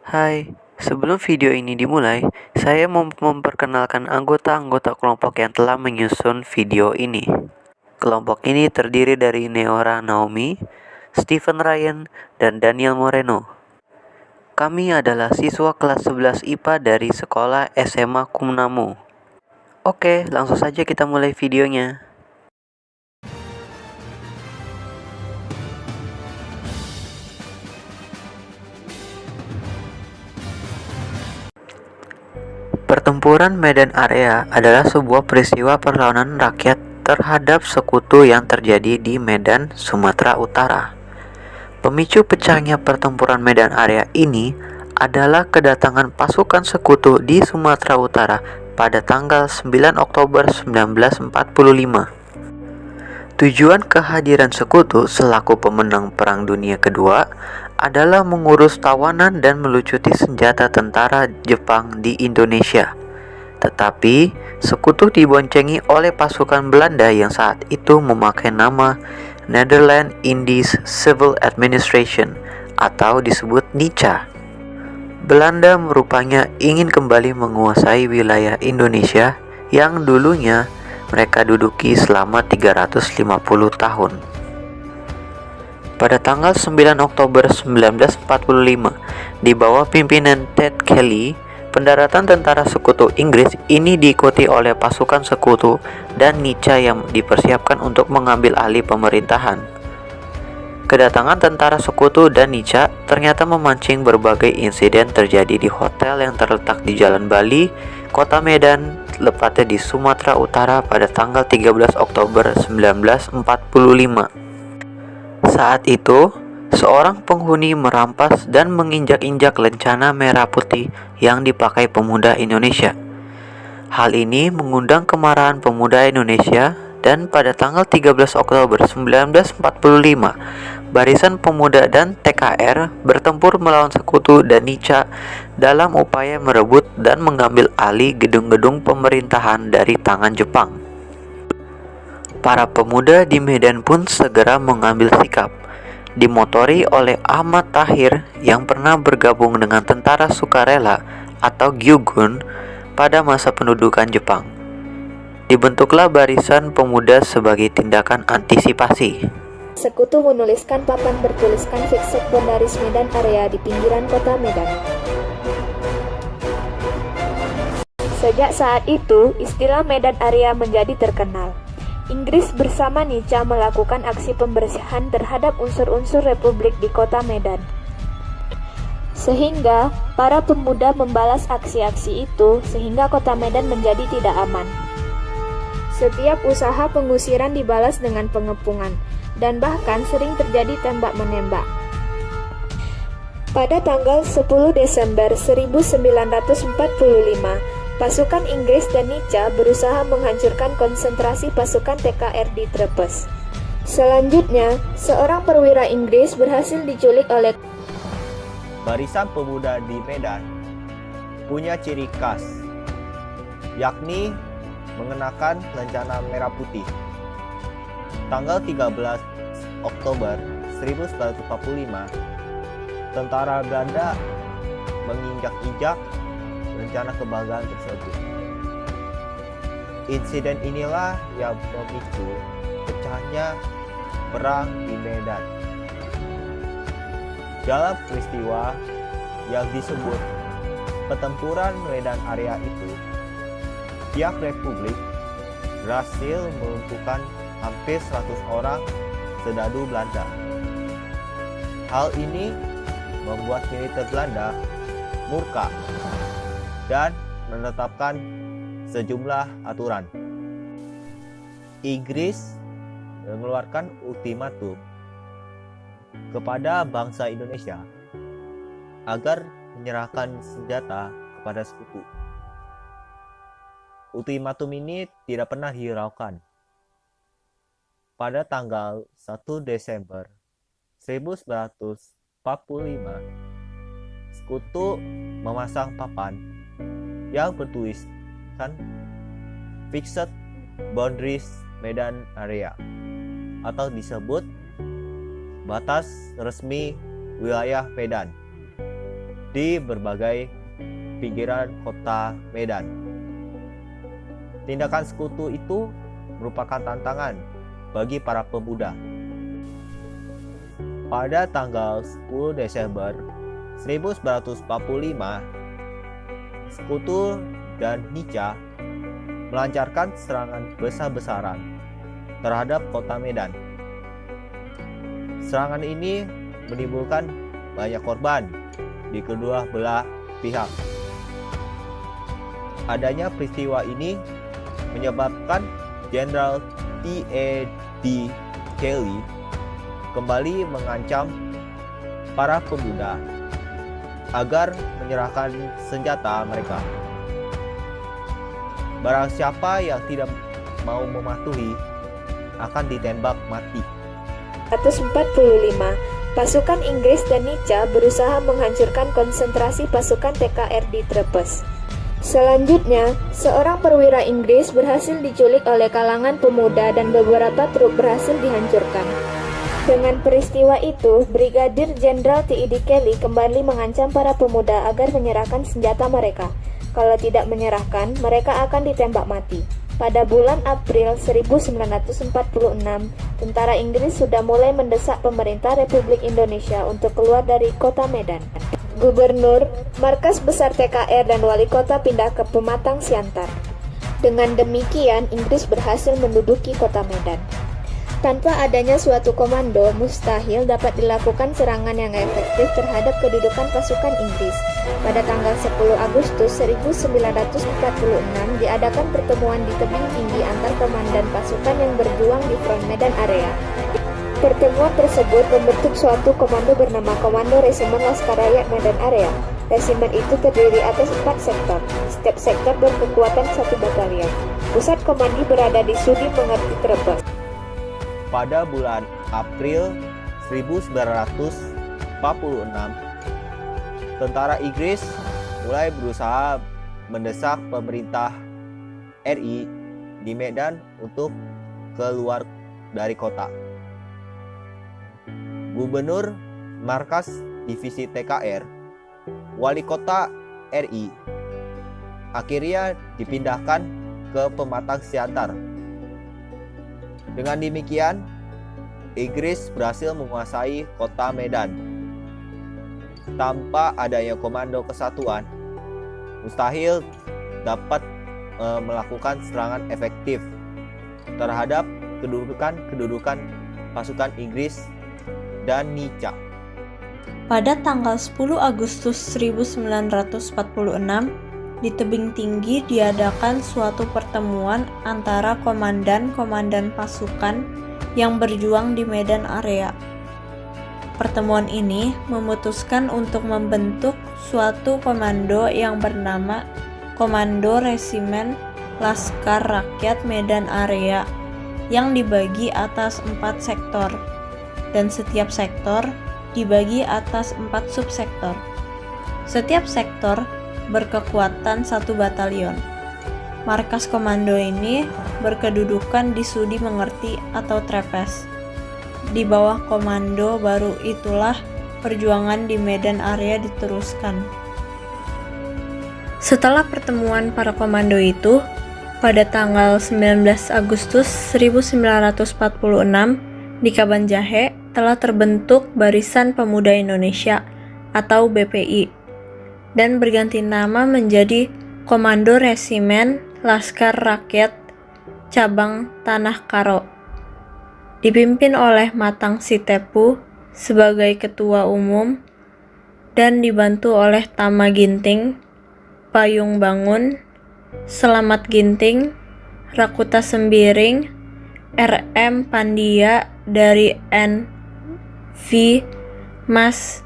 Hai, sebelum video ini dimulai, saya mau memperkenalkan anggota-anggota kelompok yang telah menyusun video ini. Kelompok ini terdiri dari Neora Naomi, Stephen Ryan, dan Daniel Moreno. Kami adalah siswa kelas 11 IPA dari sekolah SMA Kumnamu. Oke, langsung saja kita mulai videonya. Pertempuran Medan Area adalah sebuah peristiwa perlawanan rakyat terhadap sekutu yang terjadi di Medan, Sumatera Utara. Pemicu pecahnya pertempuran Medan Area ini adalah kedatangan pasukan sekutu di Sumatera Utara pada tanggal 9 Oktober 1945. Tujuan kehadiran sekutu selaku pemenang Perang Dunia Kedua adalah mengurus tawanan dan melucuti senjata tentara Jepang di Indonesia. Tetapi, sekutu diboncengi oleh pasukan Belanda yang saat itu memakai nama Netherlands Indies Civil Administration atau disebut NICA. Belanda rupanya ingin kembali menguasai wilayah Indonesia yang dulunya mereka duduki selama 350 tahun. Pada tanggal 9 Oktober 1945, di bawah pimpinan Ted Kelly, pendaratan tentara sekutu Inggris ini diikuti oleh pasukan sekutu dan NICA yang dipersiapkan untuk mengambil alih pemerintahan. Kedatangan tentara sekutu dan NICA ternyata memancing berbagai insiden terjadi di hotel yang terletak di Jalan Bali, Kota Medan, tepatnya di Sumatera Utara pada tanggal 13 Oktober 1945. Saat itu, seorang penghuni merampas dan menginjak-injak lencana merah putih yang dipakai pemuda Indonesia. Hal ini mengundang kemarahan pemuda Indonesia dan pada tanggal 13 Oktober 1945, barisan pemuda dan TKR bertempur melawan sekutu dan NICA dalam upaya merebut dan mengambil alih gedung-gedung pemerintahan dari tangan Jepang. Para pemuda di Medan pun segera mengambil sikap, dimotori oleh Ahmad Tahir yang pernah bergabung dengan tentara sukarela atau Gyugun pada masa pendudukan Jepang. Dibentuklah barisan pemuda sebagai tindakan antisipasi. Sekutu menuliskan papan bertuliskan Fix Secondaris Medan Area di pinggiran kota Medan. Sejak saat itu, istilah Medan Area menjadi terkenal. Inggris bersama NICA melakukan aksi pembersihan terhadap unsur-unsur Republik di kota Medan. Sehingga, para pemuda membalas aksi-aksi itu sehingga kota Medan menjadi tidak aman. Setiap usaha pengusiran dibalas dengan pengepungan, dan bahkan sering terjadi tembak-menembak. Pada tanggal 10 Desember 1945, pasukan Inggris dan NICA berusaha menghancurkan konsentrasi pasukan TKR di Trepes. Selanjutnya, seorang perwira Inggris berhasil diculik oleh Barisan pemuda di Medan punya ciri khas, yakni mengenakan lencana merah putih. Tanggal 13 Oktober 1945, tentara Belanda menginjak-injak rencana kebanggaan tersebut. Insiden inilah yang memicu pecahnya perang di Medan. Dalam peristiwa yang disebut pertempuran Medan Area itu, pihak Republik berhasil melumpuhkan hampir 100 orang serdadu Belanda. Hal ini membuat militer Belanda murka dan menetapkan sejumlah aturan. Inggris mengeluarkan ultimatum kepada bangsa Indonesia agar menyerahkan senjata kepada sekutu. Ultimatum ini tidak pernah dihiraukan. Pada tanggal 1 Desember 1945, sekutu memasang papan yang bertuliskan Fixed Boundaries Medan Area atau disebut batas resmi wilayah Medan. di berbagai pinggiran kota Medan. Tindakan sekutu itu merupakan tantangan bagi para pemuda. Pada tanggal 10 Desember 1945, Sekutu dan Nica melancarkan serangan besar-besaran terhadap kota Medan. Serangan ini menimbulkan banyak korban di kedua belah pihak. Adanya peristiwa ini menyebabkan Jenderal T.E.D. Kelly kembali mengancam para pemuda agar menyerahkan senjata mereka. Barang siapa yang tidak mau mematuhi akan ditembak mati. 145, pasukan Inggris dan Nica berusaha menghancurkan konsentrasi pasukan TKR di Trepes. Selanjutnya, seorang perwira Inggris berhasil diculik oleh kalangan pemuda dan beberapa truk berhasil dihancurkan. Dengan peristiwa itu, Brigadir Jenderal T.E.D. Kelly kembali mengancam para pemuda agar menyerahkan senjata mereka. Kalau tidak menyerahkan, mereka akan ditembak mati. Pada bulan April 1946, tentara Inggris sudah mulai mendesak pemerintah Republik Indonesia untuk keluar dari kota Medan. Gubernur, markas besar TKR dan wali kota pindah ke Pematang Siantar. Dengan demikian, Inggris berhasil menduduki kota Medan. Tanpa adanya suatu komando, mustahil dapat dilakukan serangan yang efektif terhadap kedudukan pasukan Inggris. Pada tanggal 10 Agustus 1946 diadakan pertemuan di tebing tinggi antar komandan pasukan yang berjuang di front Medan area. Pertemuan tersebut membentuk suatu komando bernama Komando Resimen Laskar Rakyat Medan Area. Resimen itu terdiri atas 4 sektor. Setiap sektor berkekuatan 1 batalion. Pusat komando berada di Sudi Mengerti Trepes. Pada bulan April 1946, tentara Inggris mulai berusaha mendesak pemerintah RI di Medan untuk keluar dari kota. Gubernur markas divisi TKR, wali kota RI, akhirnya dipindahkan ke Pematang Siantar. Dengan demikian, Inggris berhasil menguasai kota Medan. Tanpa adanya komando kesatuan, mustahil dapat melakukan serangan efektif terhadap kedudukan pasukan Inggris dan Nica. Pada tanggal 10 Agustus 1946, di tebing tinggi diadakan suatu pertemuan antara komandan-komandan pasukan yang berjuang di Medan area. Pertemuan ini memutuskan untuk membentuk suatu komando yang bernama Komando Resimen Laskar Rakyat Medan Area yang dibagi atas 4 sektor dan setiap sektor dibagi atas 4 subsektor. Setiap sektor berkekuatan 1 batalion. Markas komando ini berkedudukan di Sudi Mengerti atau Trepes. Di bawah komando baru itulah perjuangan di Medan area diteruskan. Setelah pertemuan para komando itu, pada tanggal 19 Agustus 1946 di Kabanjahe telah terbentuk Barisan Pemuda Indonesia atau BPI dan berganti nama menjadi Komando Resimen Laskar Rakyat Cabang Tanah Karo. Dipimpin oleh Matang Sitepu sebagai ketua umum dan dibantu oleh Tama Ginting, Payung Bangun, Selamat Ginting, Rakuta Sembiring, RM Pandia dari NV Mas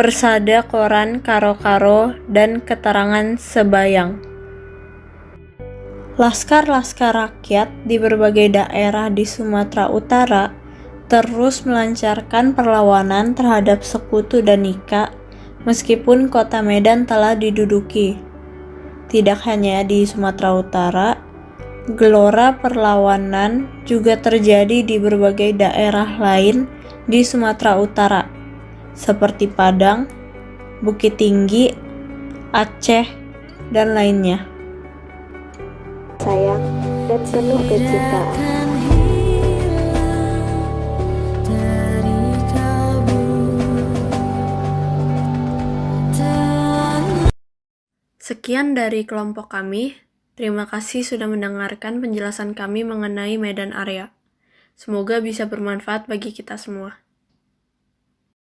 Persada Koran Karo-Karo dan Keterangan Sebayang. Laskar-laskar rakyat di berbagai daerah di Sumatera Utara terus melancarkan perlawanan terhadap Sekutu dan Nica meskipun kota Medan telah diduduki. Tidak hanya di Sumatera Utara, gelora perlawanan juga terjadi di berbagai daerah lain di Sumatera Utara, seperti Padang, Bukit Tinggi, Aceh, dan lainnya. Sayang dan penuh kecintaan. Sekian dari kelompok kami. Terima kasih sudah mendengarkan penjelasan kami mengenai Medan Area. Semoga bisa bermanfaat bagi kita semua.